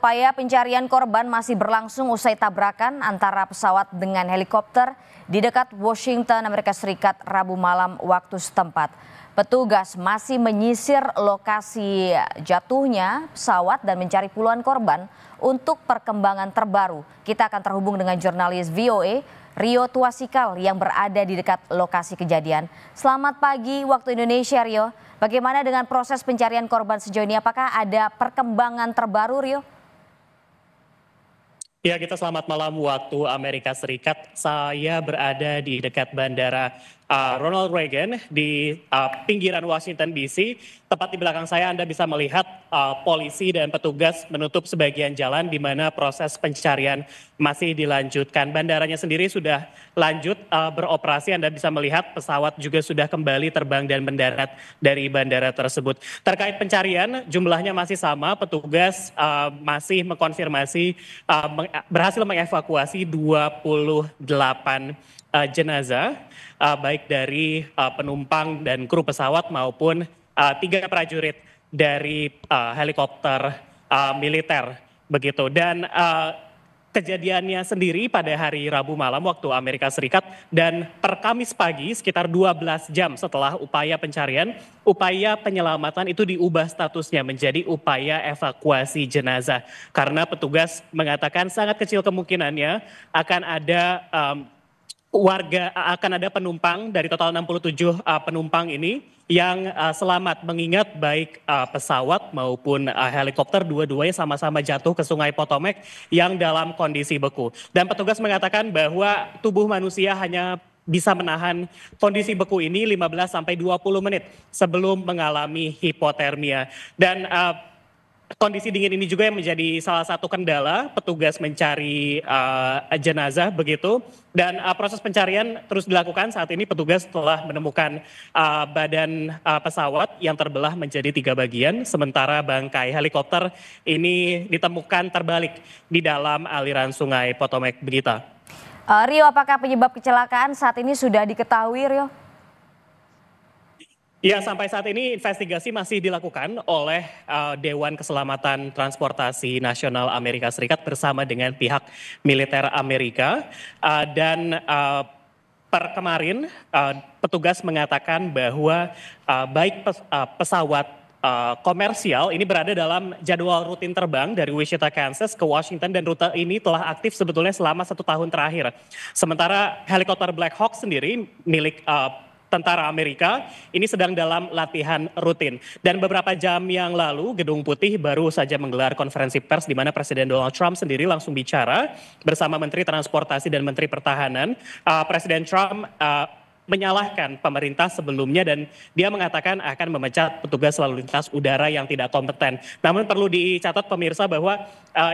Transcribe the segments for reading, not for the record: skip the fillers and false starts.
upaya pencarian korban masih berlangsung usai tabrakan antara pesawat dengan helikopter di dekat Washington, Amerika Serikat, Rabu malam waktu setempat. Petugas masih menyisir lokasi jatuhnya pesawat dan mencari puluhan korban untuk perkembangan terbaru. Kita akan terhubung dengan jurnalis VOA Rio Tuasikal yang berada di dekat lokasi kejadian. Selamat pagi waktu Indonesia, Rio. Bagaimana dengan proses pencarian korban sejauh ini? Apakah ada perkembangan terbaru, Rio? Ya, kita selamat malam waktu Amerika Serikat. Saya berada di dekat bandara Ronald Reagan di pinggiran Washington DC. Tepat di belakang saya Anda bisa melihat polisi dan petugas menutup sebagian jalan di mana proses pencarian masih dilanjutkan. Bandaranya sendiri sudah lanjut beroperasi. Anda bisa melihat pesawat juga sudah kembali terbang dan mendarat dari bandara tersebut. Terkait pencarian, jumlahnya masih sama. Petugas masih mengkonfirmasi berhasil mengevakuasi 28 jenazah, baik dari penumpang dan kru pesawat maupun 3 prajurit dari helikopter militer begitu. Dan kejadiannya sendiri pada hari Rabu malam waktu Amerika Serikat dan per Kamis pagi sekitar 12 jam setelah upaya pencarian, upaya penyelamatan itu diubah statusnya menjadi upaya evakuasi jenazah. Karena petugas mengatakan sangat kecil kemungkinannya akan ada penumpang dari total 67 penumpang ini yang selamat, mengingat baik pesawat maupun helikopter dua-duanya sama-sama jatuh ke Sungai Potomac yang dalam kondisi beku. Dan petugas mengatakan bahwa tubuh manusia hanya bisa menahan kondisi beku ini 15 sampai 20 menit sebelum mengalami hipotermia. Dan kondisi dingin ini juga yang menjadi salah satu kendala petugas mencari jenazah begitu. Dan proses pencarian terus dilakukan. Saat ini petugas telah menemukan badan pesawat yang terbelah menjadi 3 bagian. Sementara bangkai helikopter ini ditemukan terbalik di dalam aliran Sungai Potomac begitu. Rio, apakah penyebab kecelakaan saat ini sudah diketahui, Rio? Ya, sampai saat ini investigasi masih dilakukan oleh Dewan Keselamatan Transportasi Nasional Amerika Serikat bersama dengan pihak militer Amerika. Dan per kemarin petugas mengatakan bahwa baik pesawat komersial ini berada dalam jadwal rutin terbang dari Wichita, Kansas ke Washington, dan rute ini telah aktif sebetulnya selama 1 tahun terakhir. Sementara helikopter Black Hawk sendiri milik tentara Amerika ini sedang dalam latihan rutin. Dan beberapa jam yang lalu Gedung Putih baru saja menggelar konferensi pers di mana Presiden Donald Trump sendiri langsung bicara bersama Menteri Transportasi dan Menteri Pertahanan. Presiden Trump menyalahkan pemerintah sebelumnya dan dia mengatakan akan memecat petugas lalu lintas udara yang tidak kompeten. Namun perlu dicatat pemirsa bahwa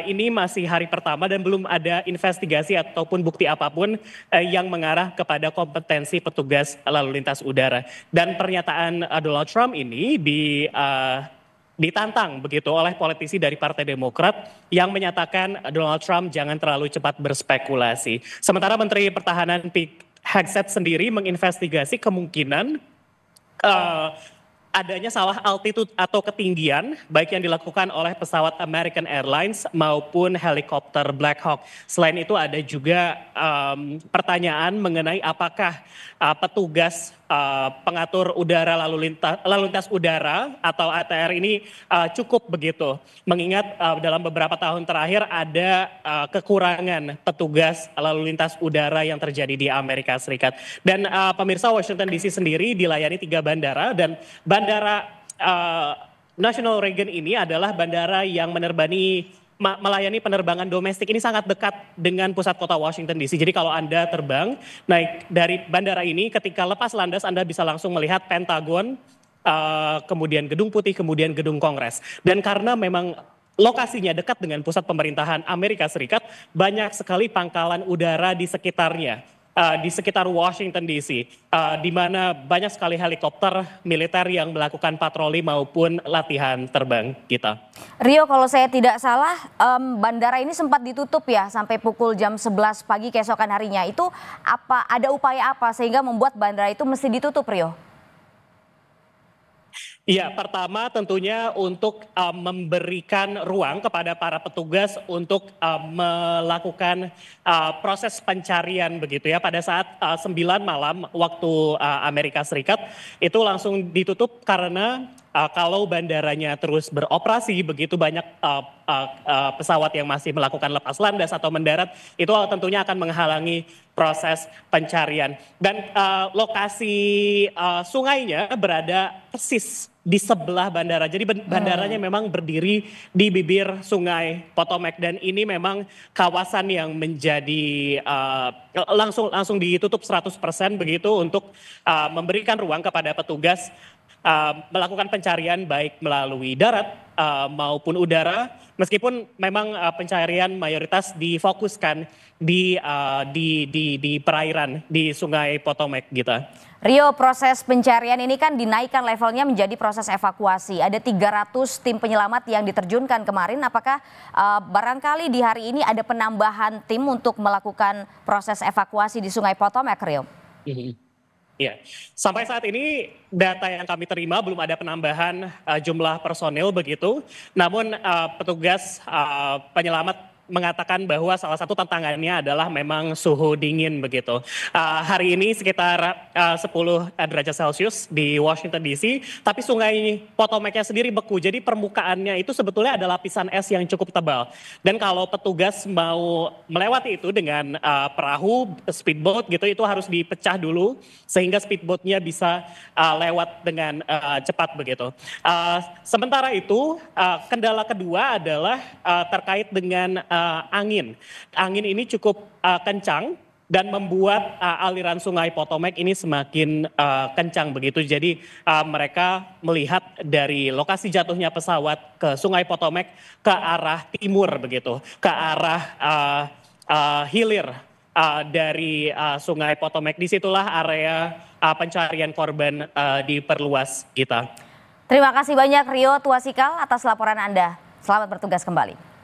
ini masih hari pertama dan belum ada investigasi ataupun bukti apapun yang mengarah kepada kompetensi petugas lalu lintas udara. Dan pernyataan Donald Trump ini ditantang begitu oleh politisi dari Partai Demokrat yang menyatakan Donald Trump jangan terlalu cepat berspekulasi. Sementara Menteri Pertahanan Pete Hegseth sendiri menginvestigasi kemungkinan adanya salah altitude atau ketinggian baik yang dilakukan oleh pesawat American Airlines maupun helikopter Black Hawk. Selain itu ada juga pertanyaan mengenai apakah petugas pengatur udara lalu lintas udara atau ATR ini cukup begitu. Mengingat dalam beberapa tahun terakhir ada kekurangan petugas lalu lintas udara yang terjadi di Amerika Serikat. Dan pemirsa, Washington DC sendiri dilayani 3 bandara dan bandara National Reagan ini adalah bandara yang melayani penerbangan domestik. Ini sangat dekat dengan pusat kota Washington DC. Jadi kalau Anda terbang naik dari bandara ini, ketika lepas landas Anda bisa langsung melihat Pentagon, kemudian Gedung Putih, kemudian Gedung Kongres. Dan karena memang lokasinya dekat dengan pusat pemerintahan Amerika Serikat, banyak sekali pangkalan udara di sekitarnya. Di sekitar Washington DC, di mana banyak sekali helikopter militer yang melakukan patroli maupun latihan terbang kita. Rio, kalau saya tidak salah, bandara ini sempat ditutup ya sampai pukul jam 11 pagi keesokan harinya. Itu ada upaya apa sehingga membuat bandara itu mesti ditutup, Rio? Iya, pertama tentunya untuk memberikan ruang kepada para petugas untuk melakukan proses pencarian begitu ya. Pada saat 9 malam waktu Amerika Serikat itu langsung ditutup karena kalau bandaranya terus beroperasi begitu banyak pesawat yang masih melakukan lepas landas atau mendarat itu tentunya akan menghalangi proses pencarian. Dan lokasi sungainya berada persis di sebelah bandara. Jadi bandaranya memang berdiri di bibir sungai Potomac dan ini memang kawasan yang menjadi langsung ditutup 100% begitu untuk memberikan ruang kepada petugas melakukan pencarian baik melalui darat maupun udara. Meskipun memang pencarian mayoritas difokuskan di perairan di Sungai Potomac gitu. Rio, proses pencarian ini kan dinaikkan levelnya menjadi proses evakuasi. Ada 300 tim penyelamat yang diterjunkan kemarin. Apakah barangkali di hari ini ada penambahan tim untuk melakukan proses evakuasi di Sungai Potomac, Rio? Ya, sampai saat ini data yang kami terima belum ada penambahan jumlah personil begitu. Namun petugas penyelamat mengatakan bahwa salah satu tantangannya adalah memang suhu dingin begitu. Hari ini sekitar 10 derajat Celcius di Washington DC, tapi sungai Potomacnya sendiri beku. Jadi permukaannya itu sebetulnya ada lapisan es yang cukup tebal. Dan kalau petugas mau melewati itu dengan perahu, speedboat gitu, itu harus dipecah dulu sehingga speedboatnya bisa lewat dengan cepat begitu. Sementara itu kendala kedua adalah terkait dengan angin. Angin ini cukup kencang dan membuat aliran sungai Potomac ini semakin kencang begitu. Jadi mereka melihat dari lokasi jatuhnya pesawat ke sungai Potomac ke arah timur begitu, ke arah hilir dari sungai Potomac. Disitulah area pencarian korban diperluas kita. Terima kasih banyak Rio Tuasikal atas laporan Anda. Selamat bertugas kembali.